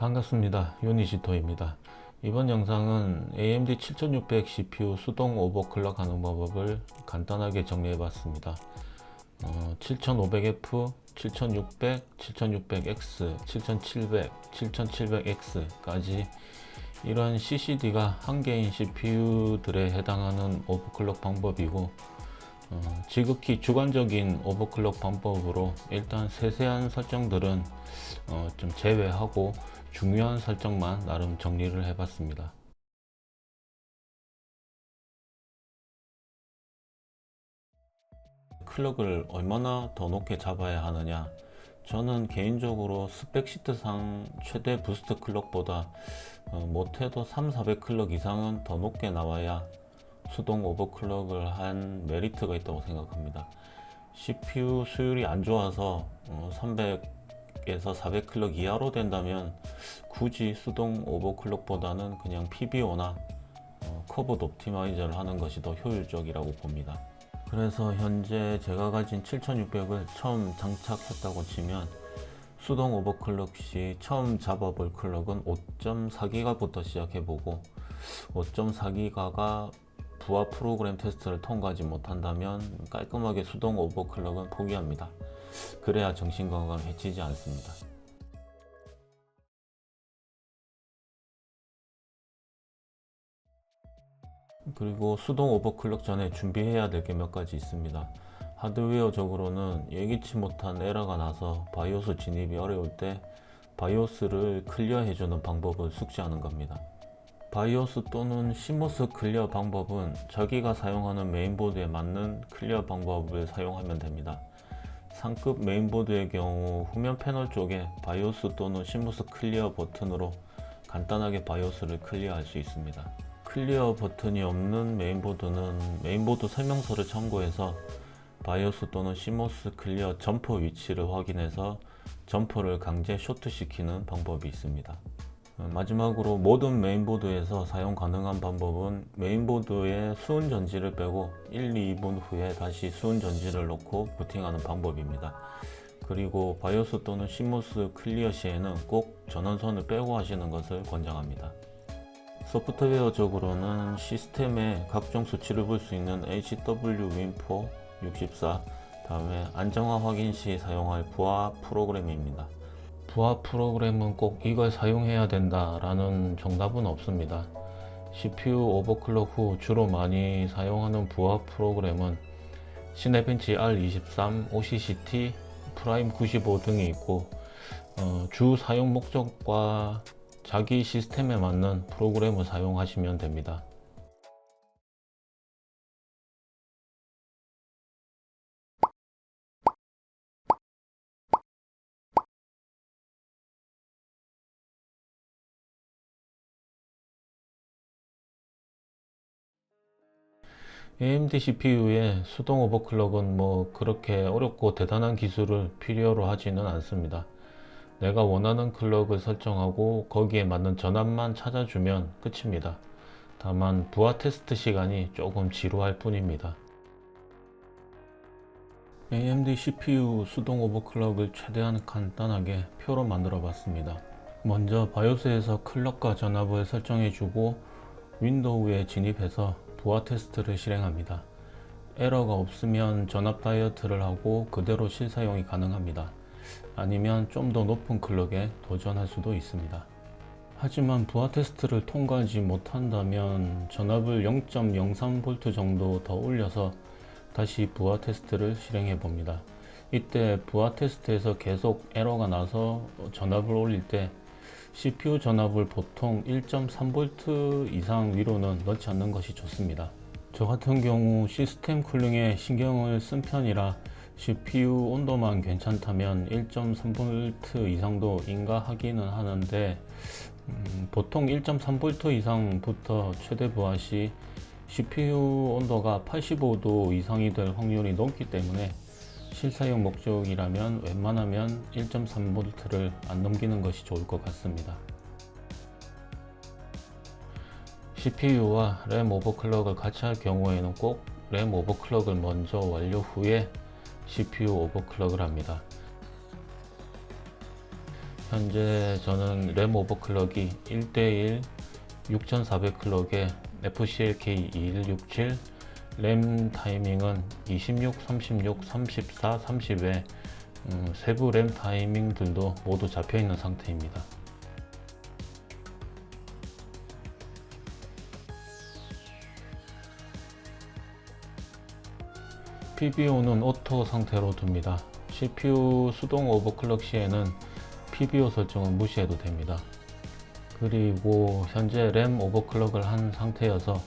반갑습니다. 유니시토입니다. 이번 영상은 AMD 7600 CPU 수동 오버클럭 하는 방법을 간단하게 정리해 봤습니다. 7500F, 7600, 7600X, 7700, 7700X까지 이런 CCD가 한 개인 CPU들에 해당하는 오버클럭 방법이고, 지극히 주관적인 오버클럭 방법으로 일단 세세한 설정들은 좀 제외하고 중요한 설정만 나름 정리를 해봤습니다. 클럭을 얼마나 더 높게 잡아야 하느냐, 저는 개인적으로 스펙시트상 최대 부스트 클럭보다 못해도 3,400 클럭 이상은 더 높게 나와야 수동 오버클럭을 한 메리트가 있다고 생각합니다. CPU 수율이 안 좋아서 300에서 400 클럭 이하로 된다면 굳이 수동 오버클럭보다는 그냥 PBO나 커브드 옵티마이저를 하는 것이 더 효율적이라고 봅니다. 그래서 현재 제가 가진 7600을 처음 장착했다고 치면 수동 오버클럭 시 처음 잡아볼 클럭은 5.4기가부터 시작해보고, 5.4기가가 부하 프로그램 테스트를 통과하지 못한다면 깔끔하게 수동 오버클럭은 포기합니다. 그래야 정신건강을 해치지 않습니다. 그리고 수동 오버클럭 전에 준비해야 될 게 몇 가지 있습니다. 하드웨어적으로는 예기치 못한 에러가 나서 바이오스 진입이 어려울 때 바이오스를 클리어해주는 방법을 숙지하는 겁니다. 바이오스 또는 CMOS 클리어 방법은 자기가 사용하는 메인보드에 맞는 클리어 방법을 사용하면 됩니다. 상급 메인보드의 경우 후면 패널 쪽에 바이오스 또는 CMOS 클리어 버튼으로 간단하게 바이오스를 클리어할 수 있습니다. 클리어 버튼이 없는 메인보드는 메인보드 설명서를 참고해서 바이오스 또는 CMOS 클리어 점퍼 위치를 확인해서 점퍼를 강제 쇼트시키는 방법이 있습니다. 마지막으로 모든 메인보드에서 사용 가능한 방법은 메인보드에 수은 전지를 빼고 1-2분 후에 다시 수은 전지를 넣고 부팅하는 방법입니다. 그리고 바이오스 또는 CMOS 클리어 시에는 꼭 전원선을 빼고 하시는 것을 권장합니다. 소프트웨어적으로는 시스템의 각종 수치를 볼 수 있는 HW 윈포 64, 다음에 안정화 확인 시 사용할 부하 프로그램입니다. 부하 프로그램은 꼭 이걸 사용해야 된다 라는 정답은 없습니다. CPU 오버클럭 후 주로 많이 사용하는 부하 프로그램은 시네벤치 R23, OCCT, 프라임 95 등이 있고, 주 사용 목적과 자기 시스템에 맞는 프로그램을 사용하시면 됩니다. AMD CPU의 수동 오버클럭은 그렇게 어렵고 대단한 기술을 필요로 하지는 않습니다. 내가 원하는 클럭을 설정하고 거기에 맞는 전압만 찾아주면 끝입니다. 다만 부하 테스트 시간이 조금 지루할 뿐입니다. AMD CPU 수동 오버클럭을 최대한 간단하게 표로 만들어 봤습니다. 먼저 바이오스에서 클럭과 전압을 설정해주고 윈도우에 진입해서 부하 테스트를 실행합니다. 에러가 없으면 전압 다이어트를 하고 그대로 실사용이 가능합니다. 아니면 좀 더 높은 클럭에 도전할 수도 있습니다. 하지만 부하 테스트를 통과하지 못한다면 전압을 0.03V 정도 더 올려서 다시 부하 테스트를 실행해 봅니다. 이때 부하 테스트에서 계속 에러가 나서 전압을 올릴 때 CPU 전압을 보통 1.3V 이상 위로는 넣지 않는 것이 좋습니다. 저 같은 경우 시스템 쿨링에 신경을 쓴 편이라 CPU 온도만 괜찮다면 1.3V 이상도 인가하기는 하는데, 보통 1.3V 이상부터 최대 부하 시 CPU 온도가 85도 이상이 될 확률이 높기 때문에 실사용 목적이라면 웬만하면 1.3V를 안 넘기는 것이 좋을 것 같습니다. CPU와 램 오버클럭을 같이 할 경우에는 꼭 램 오버클럭을 먼저 완료 후에 CPU 오버클럭을 합니다. 현재 저는 램 오버클럭이 1대1 6400 클럭에 FCLK 2167, 램 타이밍은 26, 36, 34, 30에 세부 램 타이밍들도 모두 잡혀 있는 상태입니다. PBO는 오토 상태로 둡니다. CPU 수동 오버클럭 시에는 PBO 설정은 무시해도 됩니다. 그리고 현재 램 오버클럭을 한 상태여서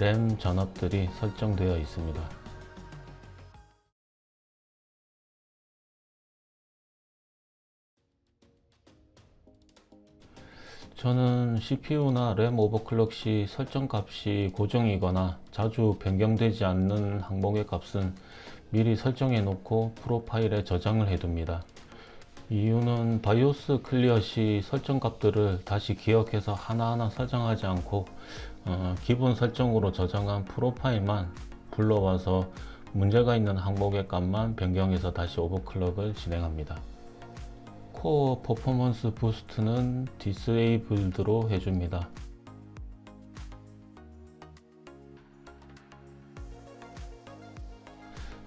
램 전압들이 설정되어 있습니다. 저는 CPU나 램 오버클럭 시 설정 값이 고정이거나 자주 변경되지 않는 항목의 값은 미리 설정해 놓고 프로파일에 저장을 해 둡니다. 이유는 바이오스 클리어 시 설정 값들을 다시 기억해서 하나하나 설정하지 않고 기본 설정으로 저장한 프로파일만 불러와서 문제가 있는 항목의 값만 변경해서 다시 오버클럭을 진행합니다. 코어 퍼포먼스 부스트는 디스에이블드로 해줍니다.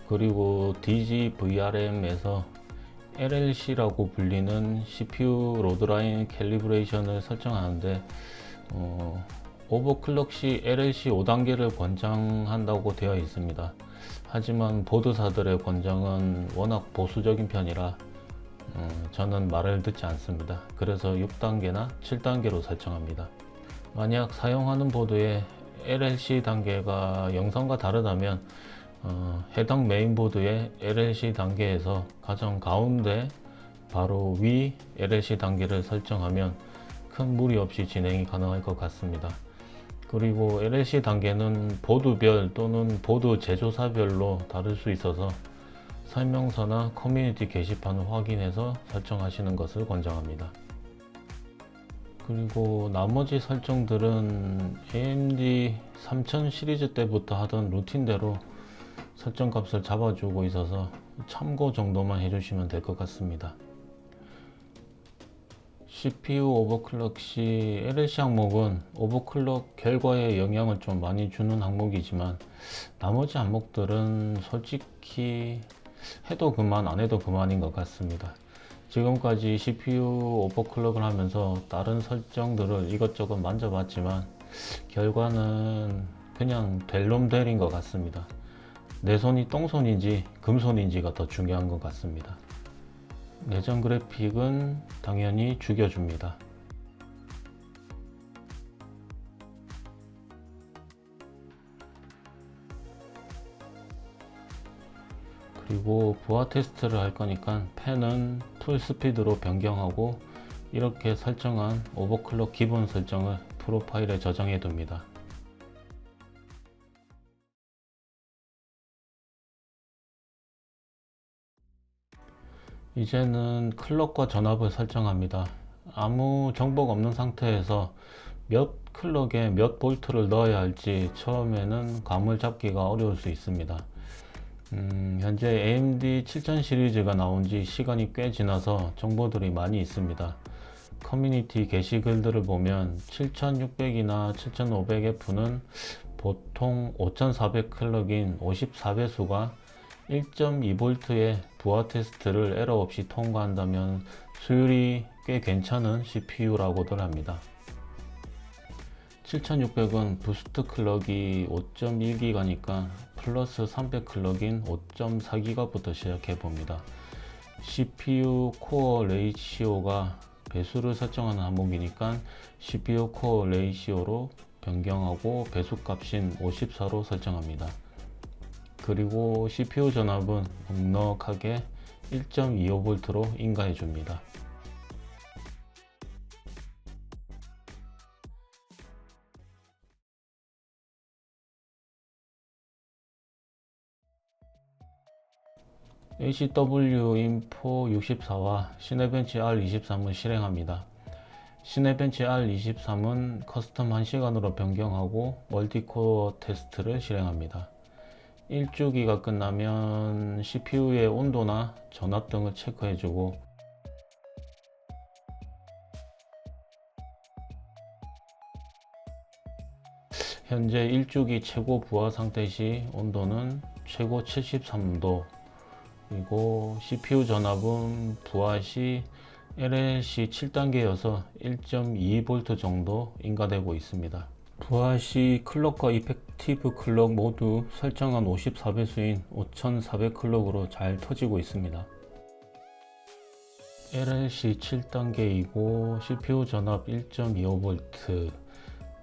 그리고 DGVRM에서 LLC라고 불리는 CPU 로드라인 캘리브레이션을 설정하는데 오버클럭 시 LLC 5단계를 권장한다고 되어 있습니다. 하지만 보드사들의 권장은 워낙 보수적인 편이라 저는 말을 듣지 않습니다. 그래서 6단계나 7단계로 설정합니다. 만약 사용하는 보드의 LLC 단계가 영상과 다르다면 해당 메인보드의 LLC 단계에서 가장 가운데 바로 위 LLC 단계를 설정하면 큰 무리 없이 진행이 가능할 것 같습니다. 그리고 LLC 단계는 보드별 또는 보드 제조사별로 다를 수 있어서 설명서나 커뮤니티 게시판을 확인해서 설정하시는 것을 권장합니다. 그리고 나머지 설정들은 AMD 3000 시리즈 때부터 하던 루틴대로 설정 값을 잡아주고 있어서 참고 정도만 해주시면 될 것 같습니다. CPU 오버클럭 시 LLC 항목은 오버클럭 결과에 영향을 좀 많이 주는 항목이지만 나머지 항목들은 솔직히 해도 그만 안 해도 그만인 것 같습니다. 지금까지 CPU 오버클럭을 하면서 다른 설정들을 이것저것 만져봤지만 결과는 그냥 될 놈 될인 것 같습니다. 내 손이 똥손인지 금손인지가 더 중요한 것 같습니다. 내장 그래픽은 당연히 죽여줍니다. 그리고 부하 테스트를 할 거니까 펜은 풀 스피드로 변경하고 이렇게 설정한 오버클럭 기본 설정을 프로파일에 저장해 둡니다. 이제는 클럭과 전압을 설정합니다. 아무 정보가 없는 상태에서 몇 클럭에 몇 볼트를 넣어야 할지 처음에는 감을 잡기가 어려울 수 있습니다. 현재 AMD 7000 시리즈가 나온 지 시간이 꽤 지나서 정보들이 많이 있습니다. 커뮤니티 게시글들을 보면 7600이나 7500F는 보통 5400 클럭인 54배수가 1.2V의 부하 테스트를 에러 없이 통과한다면 수율이 꽤 괜찮은 CPU라고들 합니다. 7600은 부스트 클럭이 5.1GB니까 플러스 300 클럭인 5.4GB부터 시작해 봅니다. CPU 코어 레이시오가 배수를 설정하는 항목이니까 CPU 코어 레이시오로 변경하고 배수 값인 54로 설정합니다. 그리고 CPU 전압은 넉넉하게 1.25V로 인가해 줍니다. ACW 인포 64와 시네벤치 R23을 실행합니다. 시네벤치 R23은 커스텀 1시간으로 변경하고 멀티코어 테스트를 실행합니다. 1주기가 끝나면 CPU의 온도나 전압 등을 체크해주고 현재 1주기 최고 부하 상태 시 온도는 최고 73도, 그리고 CPU 전압은 부하 시 LLC 7단계여서 1.22V 정도 인가되고 있습니다. 부하 시 클럭과 이펙티브 클럭 모두 설정한 54배수인 5400 클럭으로 잘 터지고 있습니다. LLC 7단계이고 CPU 전압 1.25V,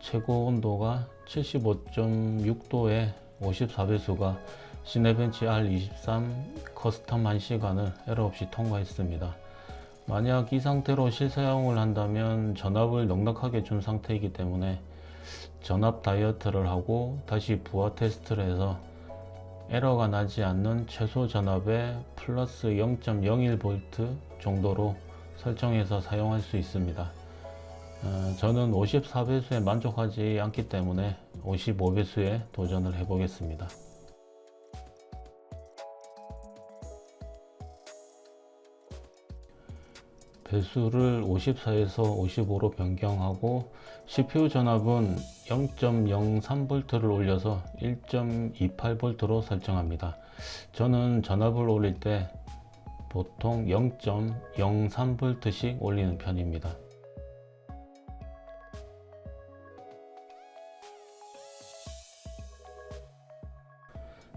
최고 온도가 75.6도에 54배수가 시네벤치 R23 커스텀 1시간을 에러 없이 통과했습니다. 만약 이 상태로 실사용을 한다면 전압을 넉넉하게 준 상태이기 때문에 전압 다이어트를 하고 다시 부하 테스트를 해서 에러가 나지 않는 최소 전압에 플러스 0.01V 정도로 설정해서 사용할 수 있습니다. 저는 54배수에 만족하지 않기 때문에 55배수에 도전을 해보겠습니다. 배수를 54에서 55로 변경하고 CPU 전압은 0.03V를 올려서 1.28V로 설정합니다. 저는 전압을 올릴 때 보통 0.03V씩 올리는 편입니다.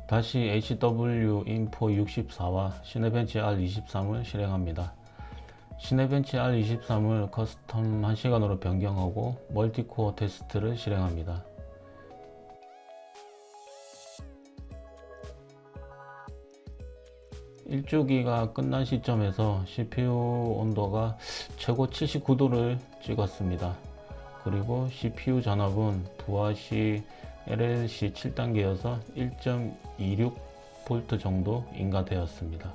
다시 HW 인포 64와 시네벤치 R23을 실행합니다. 시네벤치 R23을 커스텀 1시간으로 변경하고 멀티코어 테스트를 실행합니다. 일주기가 끝난 시점에서 CPU 온도가 최고 79도를 찍었습니다. 그리고 CPU 전압은 부하 시 LLC 7단계여서 1.26V 정도 인가되었습니다.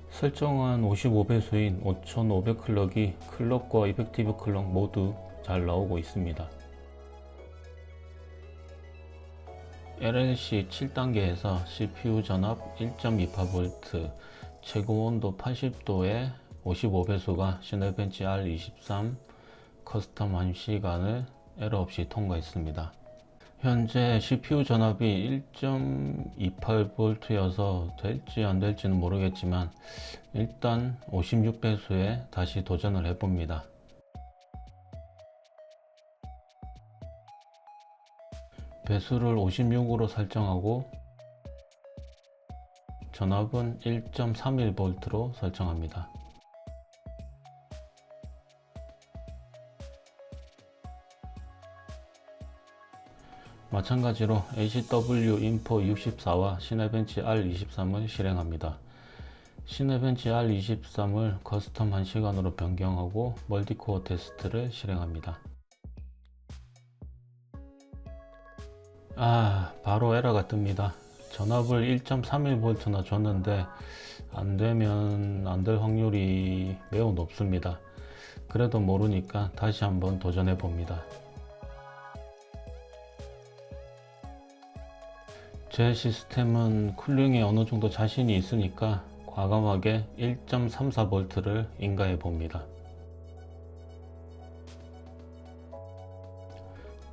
설정한 55배수인 5500 클럭이 클럭과 이펙티브 클럭 모두 잘 나오고 있습니다. LLC 7단계에서 CPU 전압 1.28V, 최고 온도 80도에 55배수가 시네벤치 R23 커스텀 1시간을 에러 없이 통과했습니다. 현재 CPU 전압이 1.28V여서 될지 안 될지는 모르겠지만 일단 56배수에 다시 도전을 해봅니다. 배수를 56으로 설정하고 전압은 1.31V로 설정합니다. 마찬가지로 HW 인포 64와 시네벤치 R23을 실행합니다. 시네벤치 R23을 커스텀 1시간으로 변경하고 멀티코어 테스트를 실행합니다. 바로 에러가 뜹니다. 전압을 1.31V나 줬는데 안되면 안될 확률이 매우 높습니다. 그래도 모르니까 다시 한번 도전해 봅니다. 제 시스템은 쿨링에 어느 정도 자신이 있으니까 과감하게 1.34V를 인가해 봅니다.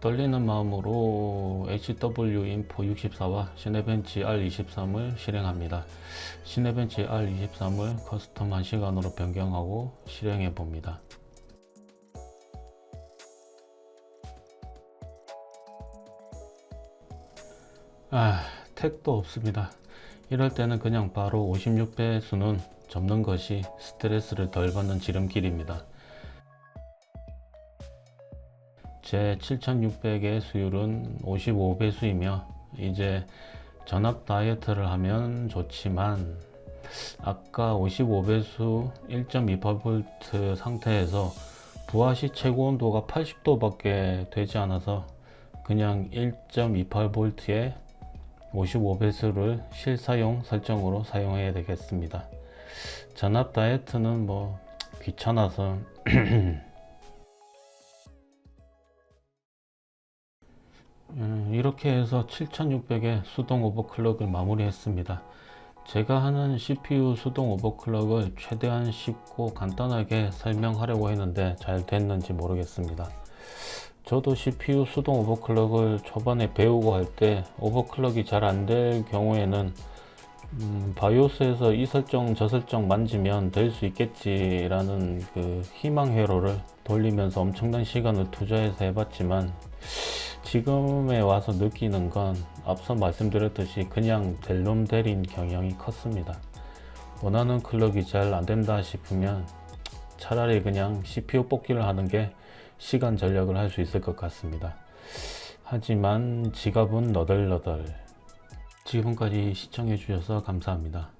떨리는 마음으로 HW 인포 64와 시네벤치 R23을 실행합니다. 시네벤치 R23을 커스텀 1시간으로 변경하고 실행해 봅니다. 택도 없습니다. 이럴 때는 그냥 바로 56배수는 접는 것이 스트레스를 덜 받는 지름길입니다. 제 7600의 수율은 55배수이며 이제 전압 다이어트를 하면 좋지만 아까 55배수 1.28V 상태에서 부하시 최고 온도가 80도 밖에 되지 않아서 그냥 1.28V에 55배수를 실사용 설정으로 사용해야 되겠습니다. 전압 다이어트는 귀찮아서 이렇게 해서 7600의 수동 오버클럭을 마무리했습니다. 제가 하는 CPU 수동 오버클럭을 최대한 쉽고 간단하게 설명하려고 했는데 잘 됐는지 모르겠습니다. 저도 CPU 수동 오버클럭을 초반에 배우고 할 때 오버클럭이 잘 안 될 경우에는 바이오스에서 이 설정 저 설정 만지면 될 수 있겠지라는 그 희망 회로를 돌리면서 엄청난 시간을 투자해서 해봤지만, 지금에 와서 느끼는 건 앞서 말씀드렸듯이 그냥 될 놈 될인 경향이 컸습니다. 원하는 클럭이 잘 안된다 싶으면 차라리 그냥 CPU 뽑기를 하는 게 시간 절약을 할 수 있을 것 같습니다. 하지만 지갑은 너덜너덜. 지금까지 시청해 주셔서 감사합니다.